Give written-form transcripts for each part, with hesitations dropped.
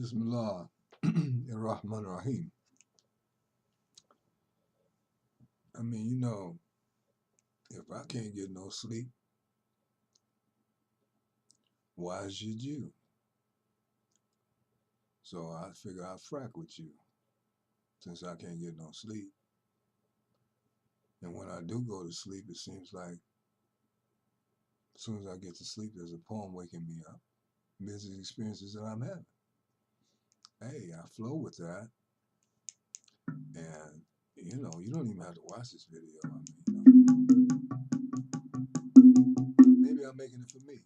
Bismillah ar-Rahman rahim. I mean, if I can't get no sleep, why should you? So I figure I'll frack with you since I can't get no sleep. And when I do go to sleep, it seems like as soon as I get to sleep, there's a poem waking me up. Business experiences that I'm having. Hey, I flow with that. And, you don't even have to watch this video. Maybe I'm making it for me.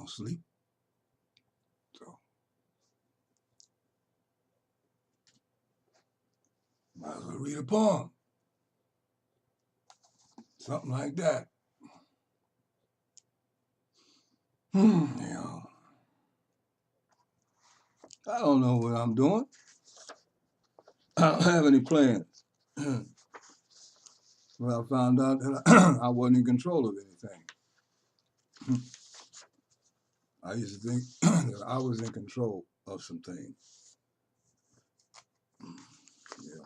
no sleep. So might as well read a poem. Something like that. Yeah. I don't know what I'm doing. I don't have any plans. Well, I found out that I wasn't in control of anything. I used to think that I was in control of some things. Yeah,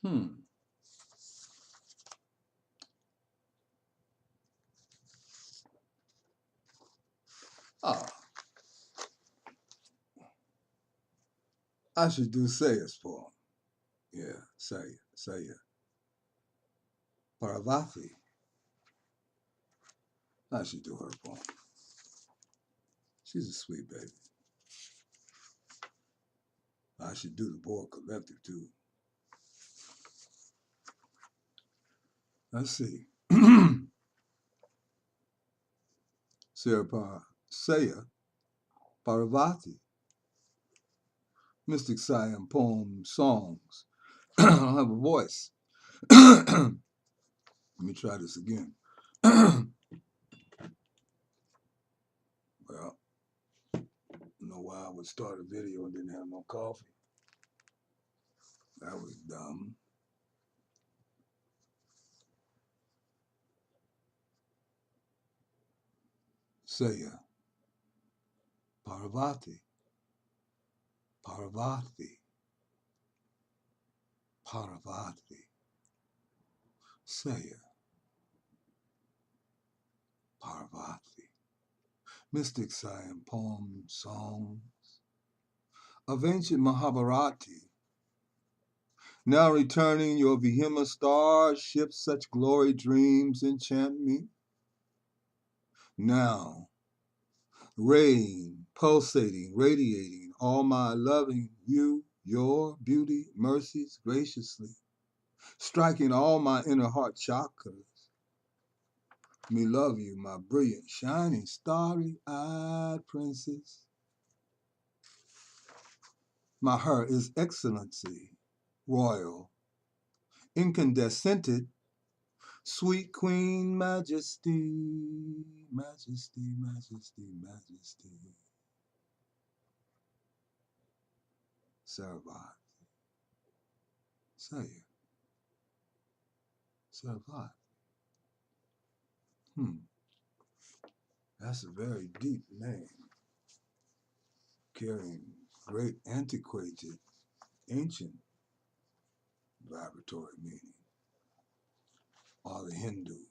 well. Ah, I should do Sayas poem. Yeah, Saya. Parvati. I should do her poem. She's a sweet baby. I should do the Board Collective too. Let's see. Saya Parvati. Mystic Siam poems, songs. I don't have a voice. Let me try this again. Well, I don't know why I would start a video and didn't have no coffee. That was dumb. Saya Parvati. Parvati. Parvati. Saya Parvati. Mystic Siam poems, songs of ancient Mahabharati. Now returning your vehement stars, ships such glory dreams enchant me. Now, rain, pulsating, radiating, all my loving you, your beauty, mercies graciously, striking all my inner heart chakras. Me love you, my brilliant, shining, starry-eyed princess. My heart is excellency, royal, incandescented, sweet queen majesty, majesty, majesty, majesty. Sarvati. Say it. Sarvati. That's a very deep name, carrying great antiquated, ancient vibratory meaning. Or the Hindu.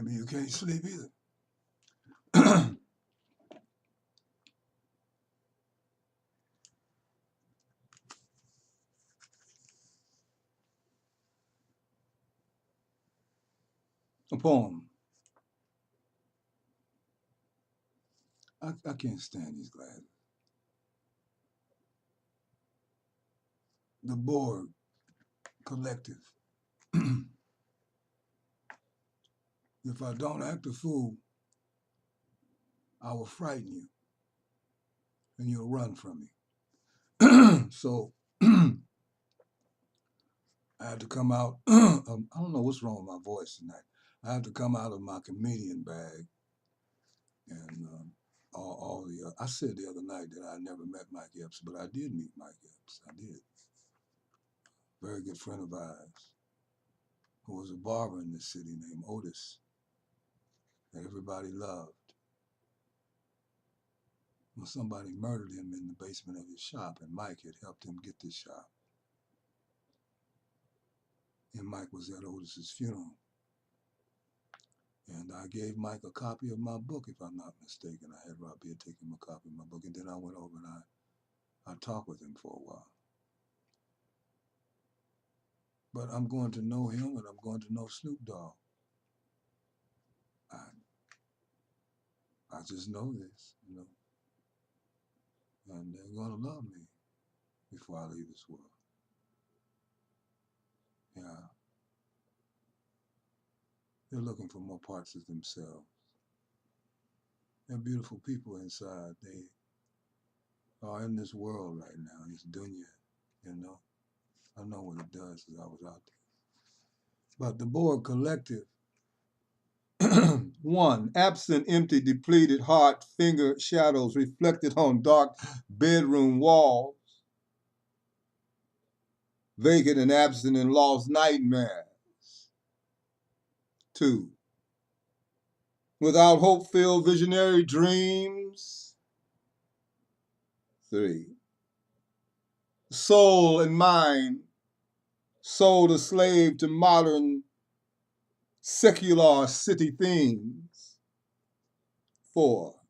Maybe you can't sleep either. A poem. I can't stand these glasses. The Borg Collective. If I don't act a fool, I will frighten you and you'll run from me. So I had to come out. I don't know what's wrong with my voice tonight. I had to come out of my comedian bag and all the. I said the other night that I never met Mike Epps, but I did meet Mike Epps. I did. Very good friend of ours, who was a barber in this city named Otis, that everybody loved. Well, somebody murdered him in the basement of his shop, and Mike had helped him get this shop. And Mike was at Otis's funeral. And I gave Mike a copy of my book, if I'm not mistaken. I had Robbie take him a copy of my book, and then I went over and I talked with him for a while. But I'm going to know him, and I'm going to know Snoop Dogg. I just know this, you know. And they're going to love me before I leave this world. Yeah. They're looking for more parts of themselves. They're beautiful people inside. They are in this world right now, this dunya, you know. I know what it does because I was out there. But the Borg Collective, one, absent, empty, depleted, heart, finger shadows reflected on dark bedroom walls, vacant and absent and lost nightmares. Two, without hope-filled visionary dreams. Three, soul and mind sold a slave to modern secular city themes. Four,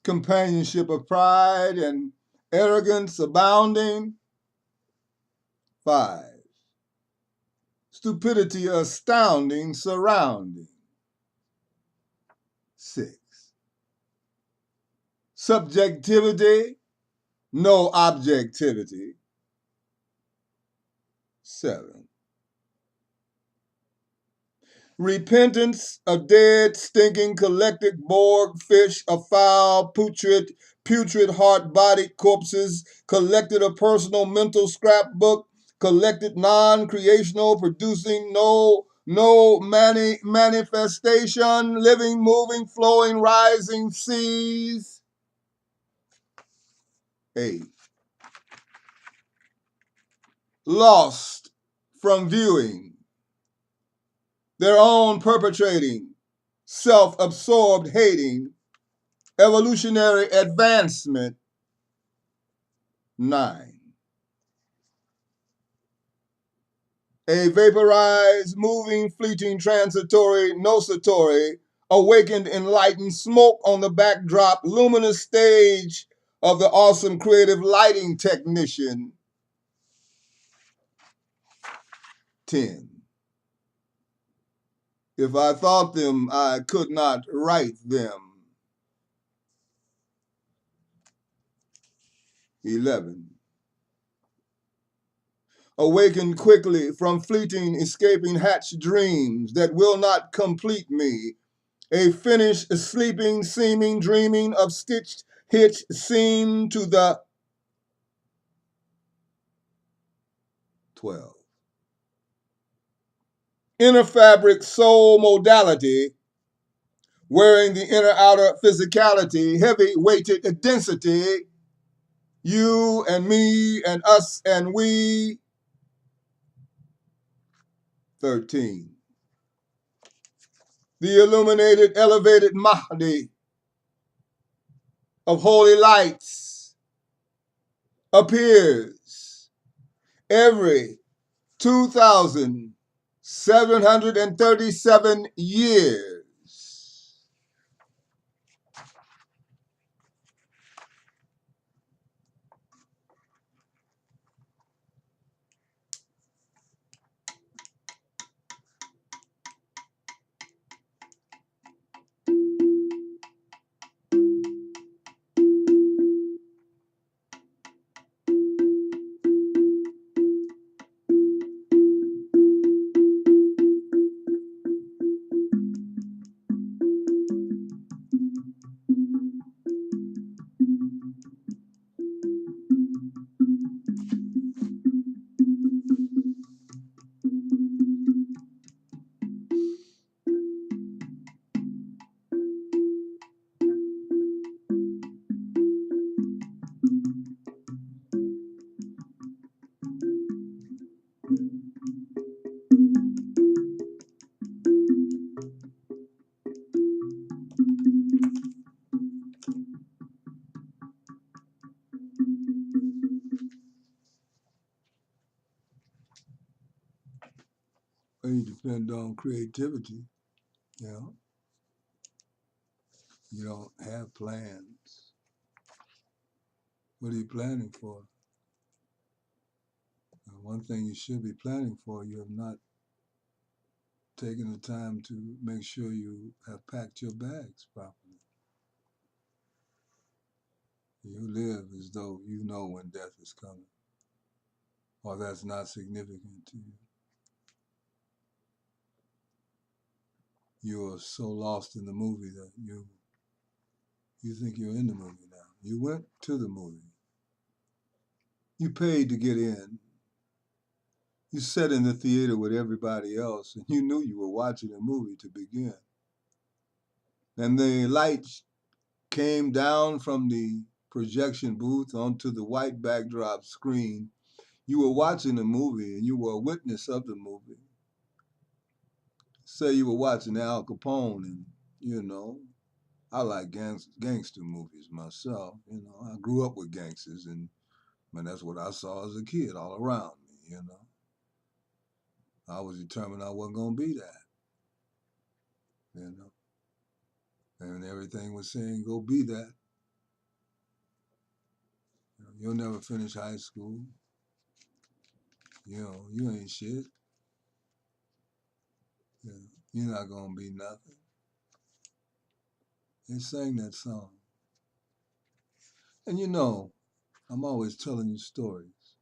companionship of pride and arrogance abounding. Five, stupidity astounding surrounding. Six, subjectivity, no objectivity. Seven, repentance, a dead, stinking, collected Borg fish, a foul, putrid, heart-bodied corpses, collected a personal mental scrapbook, collected non-creational, producing no manifestation, living, moving, flowing, rising seas. 8, lost from viewing, their own perpetrating, self-absorbed hating, evolutionary advancement. 9, a vaporized, moving, fleeting, transitory, nocitory, awakened, enlightened, smoke on the backdrop, luminous stage of the awesome creative lighting technician. 10, if I thought them, I could not write them. 11, awakened quickly from fleeting, escaping hatched dreams that will not complete me. A finished, sleeping, seeming, dreaming of stitched, hitched seam to the 12. Inner fabric, soul modality, wearing the inner outer physicality, heavy weighted density, you and me and us and we. 13. The illuminated, elevated Mahdi of holy lights appears every 2,000 737 years. You depend on creativity. You know, you don't have plans. What are you planning for? One thing you should be planning for, you have not taken the time to make sure you have packed your bags properly. You live as though you know when death is coming, or that's not significant to you. You are so lost in the movie that you think you're in the movie now. You went to the movie. You paid to get in. You sat in the theater with everybody else, and you knew you were watching a movie to begin. And the lights came down from the projection booth onto the white backdrop screen. You were watching a movie, and you were a witness of the movie. Say you were watching Al Capone, and I like gangster movies myself. I grew up with gangsters, and that's what I saw as a kid all around me. I was determined I wasn't gonna be that. And everything was saying, "Go be that." You'll never finish high school. You ain't shit. You're not gonna be nothing. They sang that song, and I'm always telling you stories.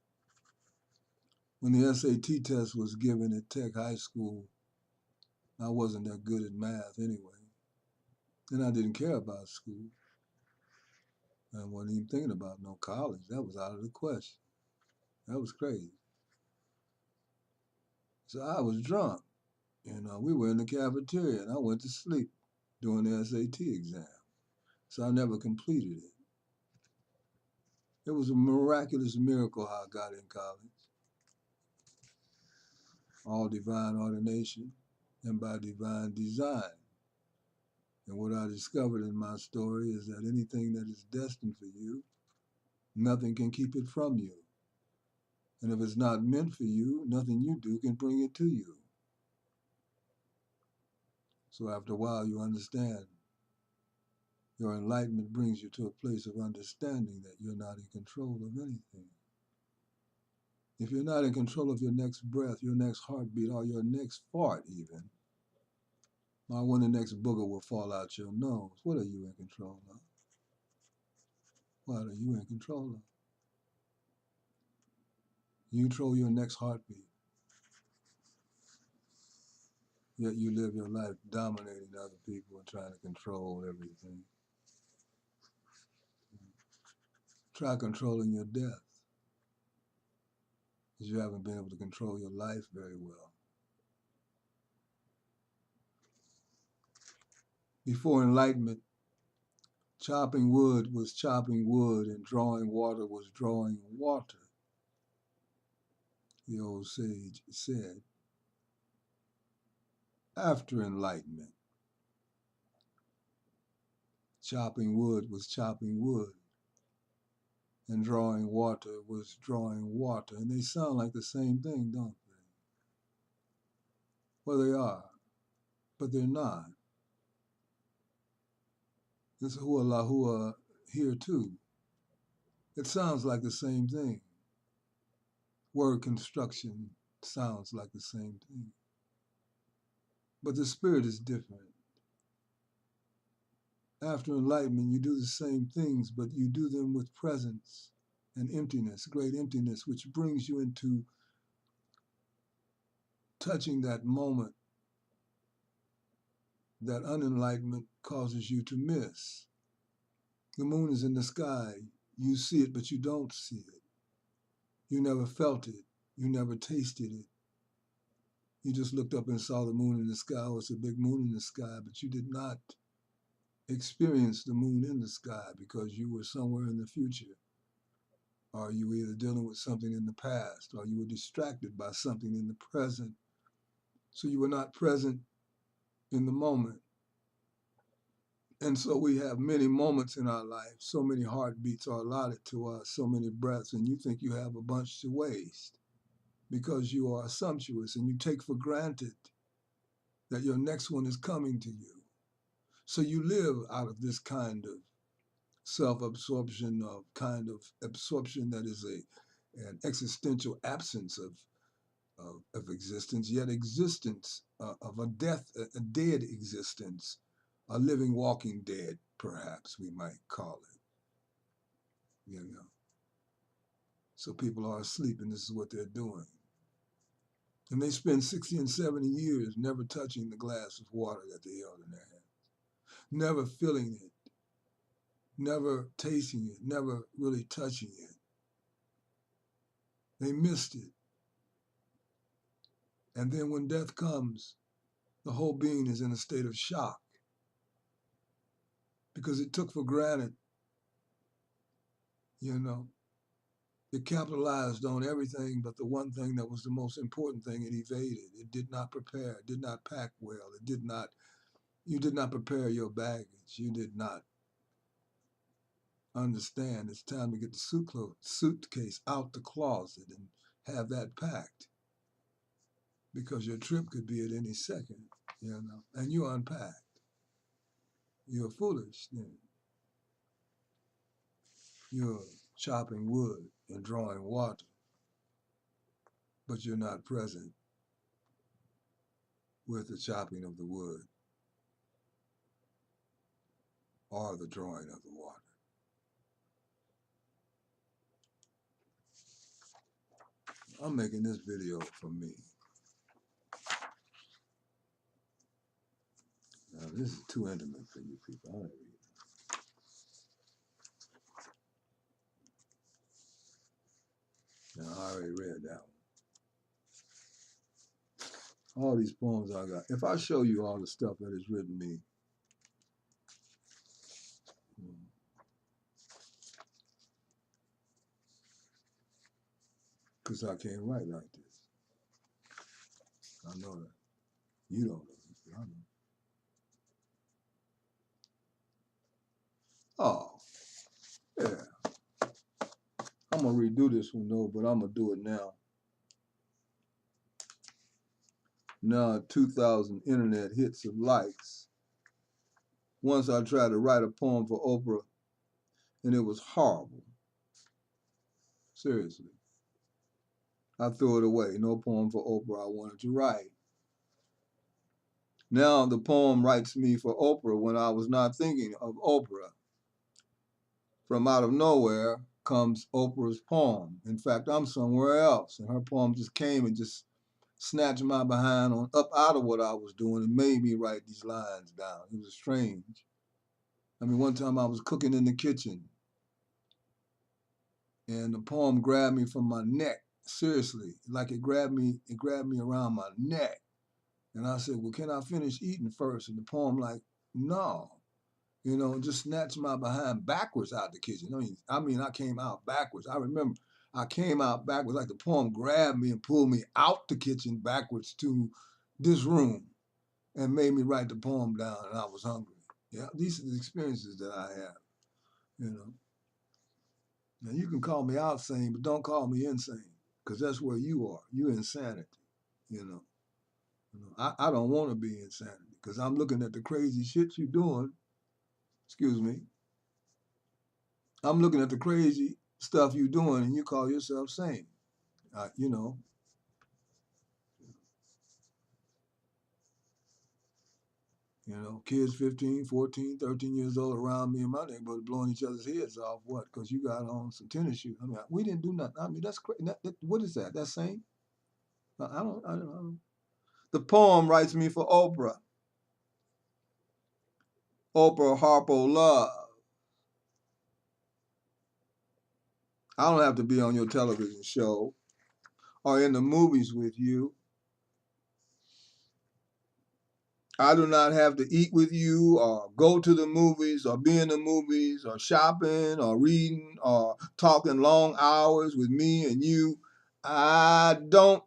When the SAT test was given at Tech High School, I wasn't that good at math anyway. And I didn't care about school. I wasn't even thinking about no college. That was out of the question. That was crazy. So I was drunk. We were in the cafeteria and I went to sleep during the SAT exam. So I never completed it. It was a miraculous miracle how I got in college. All divine ordination and by divine design. And what I discovered in my story is that anything that is destined for you, nothing can keep it from you. And if it's not meant for you, nothing you do can bring it to you. So after a while, you understand. Your enlightenment brings you to a place of understanding that you're not in control of anything. If you're not in control of your next breath, your next heartbeat, or your next fart even, or when the next booger will fall out your nose, what are you in control of? What are you in control of? You control your next heartbeat. Yet you live your life dominating other people and trying to control everything. Try controlling your death, because you haven't been able to control your life very well. Before enlightenment, chopping wood was chopping wood and drawing water was drawing water, the old sage said. After enlightenment, chopping wood was chopping wood and drawing water was drawing water. And they sound like the same thing, don't they? Well, they are, but they're not. This hua la hua here too. It sounds like the same thing. Word construction sounds like the same thing. But the spirit is different. After enlightenment, you do the same things, but you do them with presence and emptiness, great emptiness, which brings you into touching that moment that unenlightenment causes you to miss. The moon is in the sky. You see it, but you don't see it. You never felt it. You never tasted it. You just looked up and saw the moon in the sky. Oh, it's a big moon in the sky, but you did not experience the moon in the sky because you were somewhere in the future. Or you were either dealing with something in the past, or you were distracted by something in the present. So you were not present in the moment. And so we have many moments in our life, so many heartbeats are allotted to us, so many breaths, and you think you have a bunch to waste because you are sumptuous and you take for granted that your next one is coming to you. So you live out of this kind of self-absorption, of kind of absorption that is an existential absence of existence, yet existence of a dead existence, a living, walking dead, perhaps we might call it, you know. So people are asleep and this is what they're doing. And they spend 60 and 70 years never touching the glass of water that they held in their hands, never feeling it, never tasting it, never really touching it. They missed it. And then when death comes, the whole being is in a state of shock because it took for granted, you know, it capitalized on everything but the one thing that was the most important thing it evaded. It did not prepare, it did not pack well, you did not prepare your baggage. You did not understand it's time to get the suitcase out the closet and have that packed because your trip could be at any second, you know, and you're unpacked. You're foolish then. You're chopping wood and drawing water, but you're not present with the chopping of the wood or the drawing of the water. I'm making this video for me. Now, this is too intimate for you people. I don't read. Now, I already read that one. All these poems I got. If I show you all the stuff that has written me, because I can't write like this. I know that. You don't know this, but I know. Oh, yeah. I'm going to redo this one, though, but I'm going to do it now. Now, 2,000 internet hits of likes. Once I tried to write a poem for Oprah, and it was horrible. Seriously. I threw it away. No poem for Oprah I wanted to write. Now the poem writes me for Oprah when I was not thinking of Oprah. From out of nowhere comes Oprah's poem. In fact, I'm somewhere else, and her poem just came and just snatched my behind on up out of what I was doing and made me write these lines down. It was strange. I mean, one time I was cooking in the kitchen, and the poem grabbed me from my neck. Seriously, like it grabbed me around my neck. And I said, well, can I finish eating first? And the poem like, no. You know, just snatched my behind backwards out the kitchen. I mean, I came out backwards. I remember I came out backwards, like the poem grabbed me and pulled me out the kitchen backwards to this room and made me write the poem down, and I was hungry. Yeah, these are the experiences that I have, you know. Now, you can call me outsane, but don't call me insane, because that's where you are. You're insanity, you know. I don't want to be insanity because I'm looking at the crazy shit you're doing. Excuse me. I'm looking at the crazy stuff you're doing, and you call yourself sane. You know, kids 15, 14, 13 years old around me in my neighborhood blowing each other's heads off. What? Because you got on some tennis shoes. I mean, we didn't do nothing. I mean, that's crazy. What is that? That's sane? I don't. The poem writes me for Oprah. Oprah Harpo Love. I don't have to be on your television show or in the movies with you. I do not have to eat with you or go to the movies or be in the movies or shopping or reading or talking long hours with me and you. I don't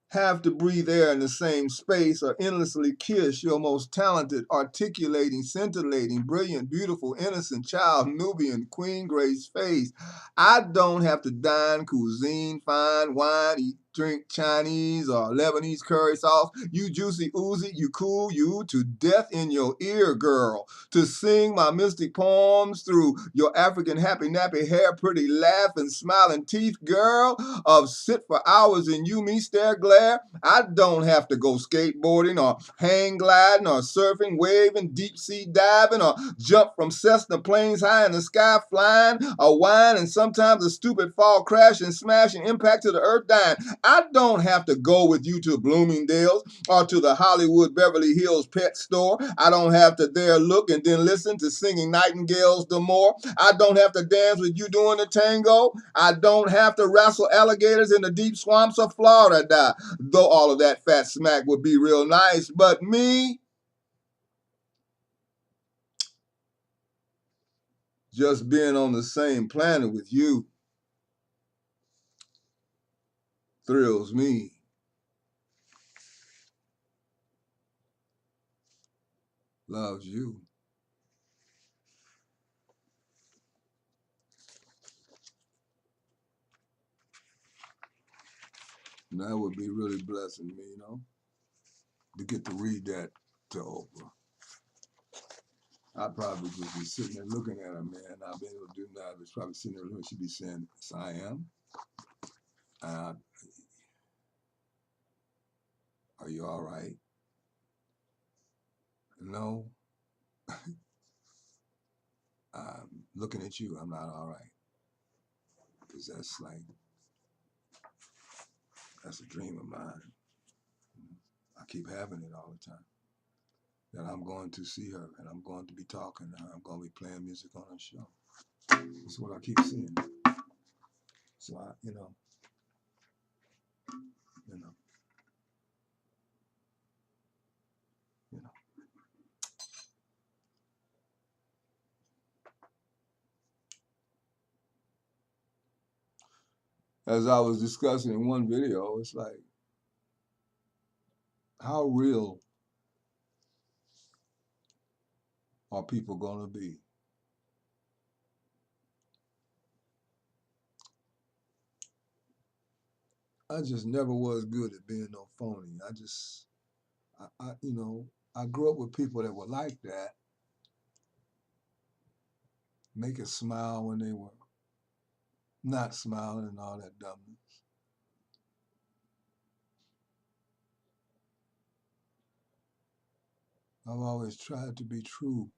have to breathe air in the same space or endlessly kiss your most talented, articulating, scintillating, brilliant, beautiful, innocent child, Nubian, Queen Grace face. I don't have to dine cuisine, fine wine, eat, drink Chinese or Lebanese curry sauce. You juicy Uzi, you cool, you to death in your ear, girl. To sing my mystic poems through your African happy nappy hair, pretty laugh and smiling teeth, girl. Of sit for hours and you me stare glare. I don't have to go skateboarding or hang gliding or surfing, waving, deep sea diving or jump from Cessna planes high in the sky flying or whine and sometimes a stupid fall crash and smash and impact to the earth dying. I don't have to go with you to Bloomingdale's or to the Hollywood Beverly Hills pet store. I don't have to there look and then listen to singing nightingales the more. I don't have to dance with you doing the tango. I don't have to wrestle alligators in the deep swamps of Florida. Though all of that fat smack would be real nice, but me, just being on the same planet with you thrills me. Loves you. And that would be really blessing me, to get to read that to Oprah. I'd probably just be sitting there looking at her, man. I'd be able to do that. It's probably sitting there looking. She'd be saying, "SIAM, are you all right?" No, I'm looking at you. I'm not all right. Because that's a dream of mine. I keep having it all the time. That I'm going to see her and I'm going to be talking to her. I'm going to be playing music on her show. That's what I keep seeing. So you know, you know. As I was discussing in one video, it's like, how real are people going to be? I just never was good at being no phony. I grew up with people that were like that, make us smile when they were not smiling and all that dumbness. I've always tried to be true,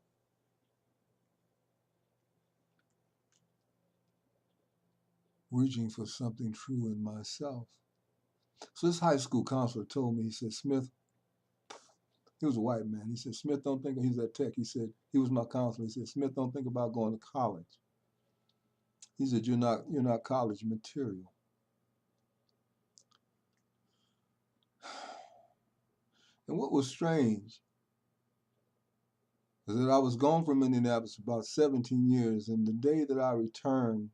reaching for something true in myself. So this high school counselor told me, he said, Smith, he was a white man. He said, Smith, don't think, he was at Tech. He said, he was my counselor. He said, Smith, don't think about going to college. He said, you're not college material. And what was strange is that I was gone from Indianapolis about 17 years, and the day that I returned,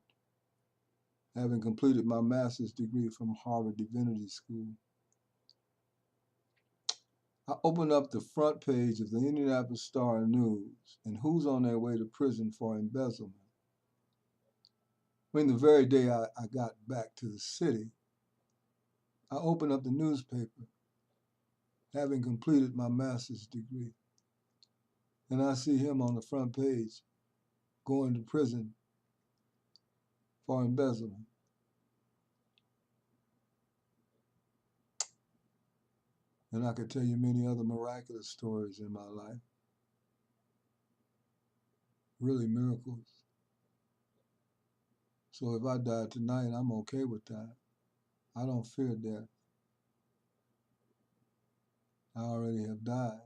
having completed my master's degree from Harvard Divinity School, I opened up the front page of the Indianapolis Star News, and who's on their way to prison for embezzlement? I mean, the very day I got back to the city, I opened up the newspaper, having completed my master's degree. And I see him on the front page going to prison for embezzlement. And I could tell you many other miraculous stories in my life, really miracles. So if I die tonight, I'm okay with that. I don't fear death. I already have died.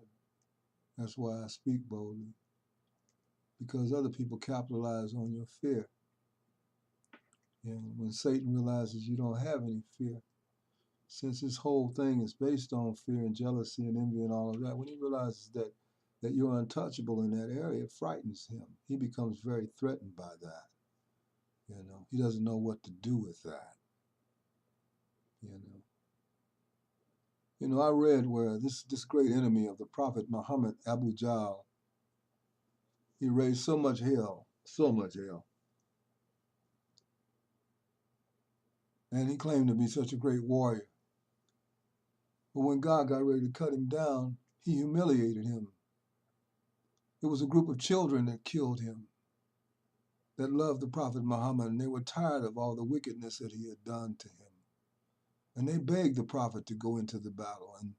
That's why I speak boldly, because other people capitalize on your fear. And when Satan realizes you don't have any fear, since this whole thing is based on fear and jealousy and envy and all of that, when he realizes that you're untouchable in that area, it frightens him. He becomes very threatened by that. He doesn't know what to do with that. I read where this great enemy of the Prophet Muhammad, Abu Jahl, he raised so much hell, and he claimed to be such a great warrior. But when God got ready to cut him down, he humiliated him. It was a group of children that killed him, that loved the Prophet Muhammad, and they were tired of all the wickedness that he had done to him. And they begged the Prophet to go into the battle, and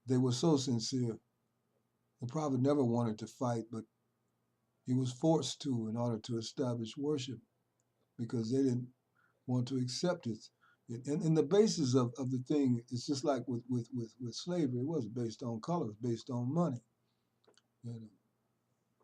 they were so sincere. The Prophet never wanted to fight, but he was forced to in order to establish worship, because they didn't want to accept it. And the basis of the thing is just like with slavery. It wasn't based on color, it was based on money.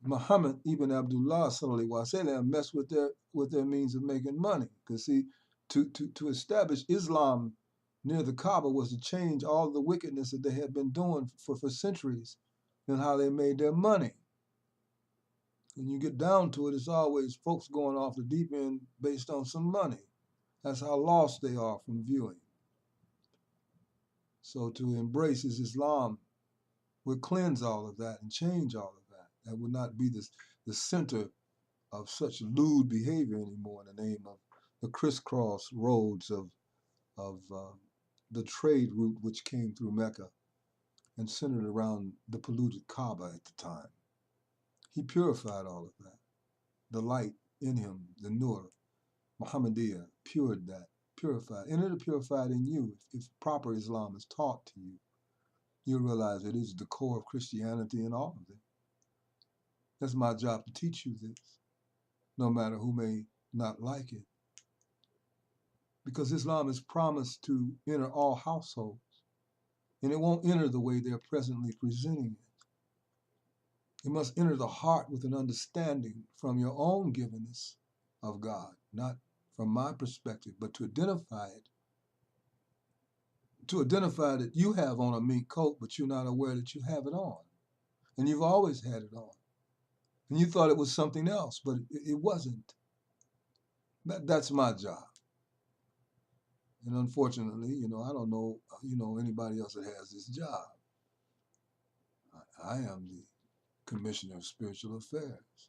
Muhammad ibn Abdullah sallallahu alaihi wasallam messed with their means of making money. Because see, to establish Islam near the Kaaba was to change all the wickedness that they had been doing for centuries, and how they made their money. When you get down to it, it's always folks going off the deep end based on some money. That's how lost they are from viewing. So to embrace Islam would cleanse all of that and change all of that. That would not be the center of such lewd behavior anymore, in the name of the crisscross roads of the trade route which came through Mecca and centered around the polluted Kaaba at the time. He purified all of that. The light in him, the Nur, Muhammadiyah, purified. And it'll purified in you. If proper Islam is taught to you, you'll realize it is the core of Christianity and all of it. That's my job, to teach you this, no matter who may not like it. Because Islam is promised to enter all households, and it won't enter the way they're presently presenting it. It must enter the heart with an understanding from your own givenness of God, not from my perspective, but to identify it. To identify that you have on a mink coat, but you're not aware that you have it on. And you've always had it on. And you thought it was something else, but it wasn't. That's my job. And unfortunately, I don't know, anybody else that has this job. I am the Commissioner of Spiritual Affairs.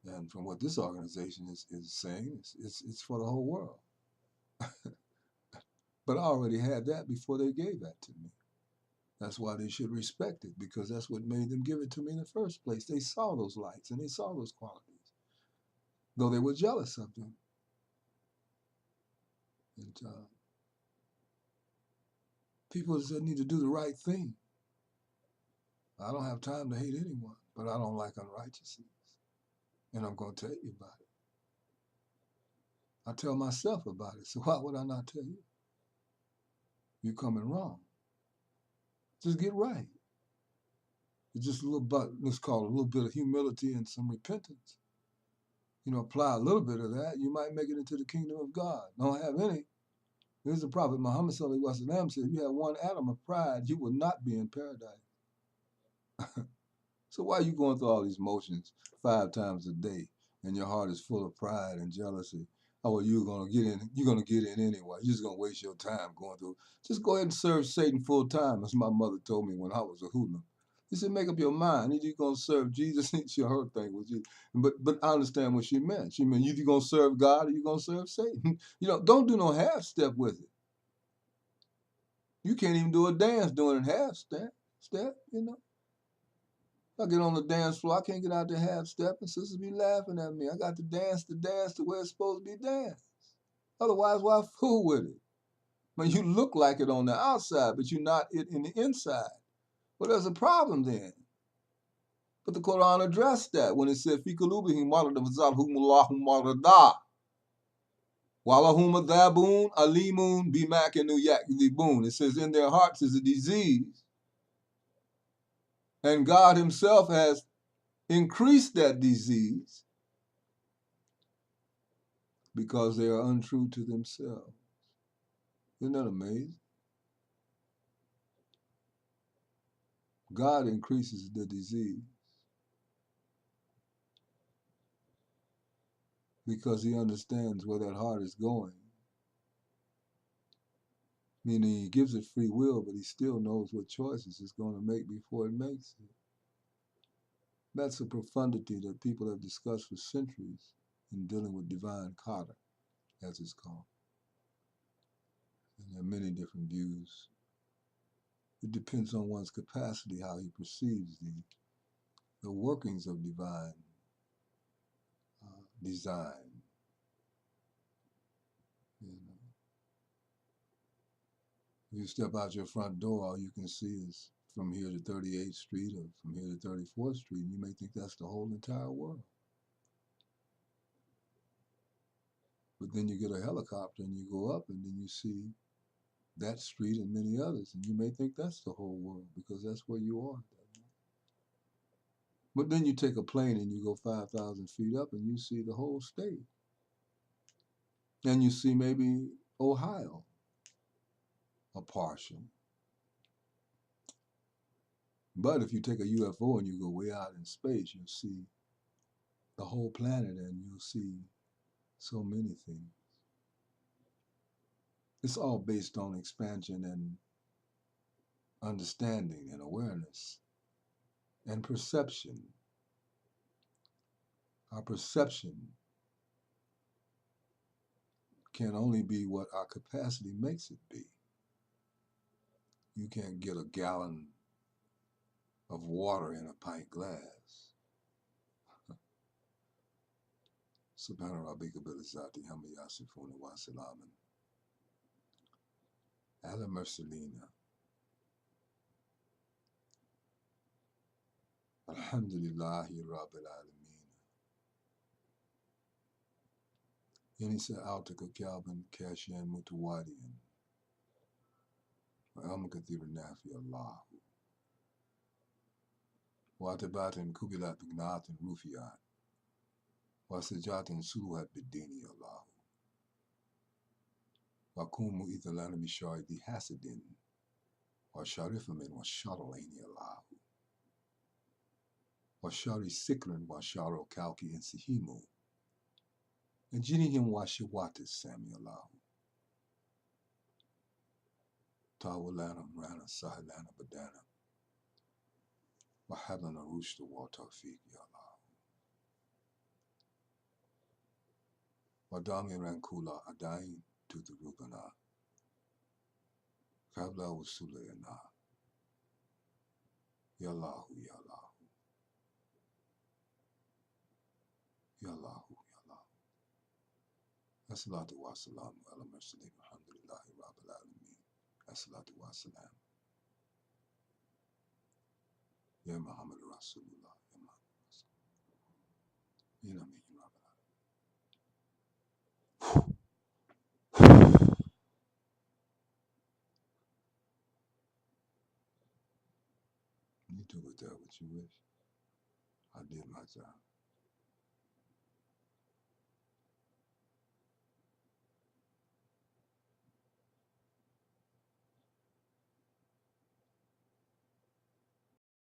And from what this organization is saying, it's for the whole world. But I already had that before they gave that to me. That's why they should respect it, because that's what made them give it to me in the first place. They saw those lights and they saw those qualities, though they were jealous of them. And people just need to do the right thing. I don't have time to hate anyone, but I don't like unrighteousness. And I'm going to tell you about it. I tell myself about it, so why would I not tell you? You're coming wrong. Just get right. It's just a little bit, let's call it a little bit of humility and some repentance. Apply a little bit of that, you might make it into the kingdom of God. Don't have any. Here's the Prophet Muhammad sallallahu alaihi wasallam said, if you have one atom of pride, you will not be in paradise. So why are you going through all these motions 5 times a day, and your heart is full of pride and jealousy? Oh, well, you're gonna get in anyway. You're just gonna waste your time going through. Just go ahead and serve Satan full time, as my mother told me when I was a hoodlum. He said, make up your mind. Either you're gonna serve Jesus, it's her thing with you. But I understand what she meant. She meant either you're gonna serve God or you're gonna serve Satan. Don't do no half step with it. You can't even do a dance doing a half step, you know. I get on the dance floor, I can't get out the half step, and sisters be laughing at me. I got to dance the way it's supposed to be danced. Otherwise, why fool with it? When you look like it on the outside, but you're not it in the inside. Well, there's a problem then. But the Quran addressed that when it said, Fi qulubihim maradun fazadahumullahu marada. Walahum adhabun alimun bimakanu yakdhibun. It says in their hearts is a disease. And God himself has increased that disease because they are untrue to themselves. Isn't that amazing? God increases the disease because he understands where that heart is going. Meaning he gives it free will, but he still knows what choices it's going to make before it makes it. That's a profundity that people have discussed for centuries in dealing with divine qadr, as it's called. And there are many different views. It depends on one's capacity, how he perceives the workings of divine design. You know, if you step out your front door, all you can see is from here to 38th Street or from here to 34th Street, and you may think that's the whole entire world. But then you get a helicopter and you go up and then you see that street and many others, and you may think that's the whole world because that's where you are. But then you take a plane and you go 5,000 feet up and you see the whole state. And you see maybe Ohio, a partial. But if you take a UFO and you go way out in space, you'll see the whole planet and you'll see so many things. It's all based on expansion and understanding and awareness and perception. Our perception can only be what our capacity makes it be. You can't get a gallon of water in a pint glass. Subhana rabbika bil izzati amma yasifun wa salamun ala mursalina. Alhamdulillahi rabbil alameen. Yanisa altaka kalban kashian mutawadiyan. Wa almakathir nafi Allah. Wa atabatin kubilat bignatin rufiyat. Wa sajatin suruhat bidini Allah. Wa kumu ithalana bishari hasadin. Wa sharifa min wa sharalaini Allah. Wa shari sikran wa sharo kalki insihimu. And jinihim wa shiwatis sami Allah. Tawalana rana sahilana badana. Wa hablana rushda wa tawfiq ya Allah. Wa dami rankula adain to the rubana. Kabla wasulayana. Ya Allahu, Ya Allahu. Ya Allahu, Ya Allahu. Assalatu wa salamu ala mursaleen. Alhamdulillahi rabbil alameen. Assalatu wa salam. Ya Muhammad Rasulullah. Ya Muhammad Rasulullah. Ya Nabi Rabbil. You do with that what you wish. I did my job.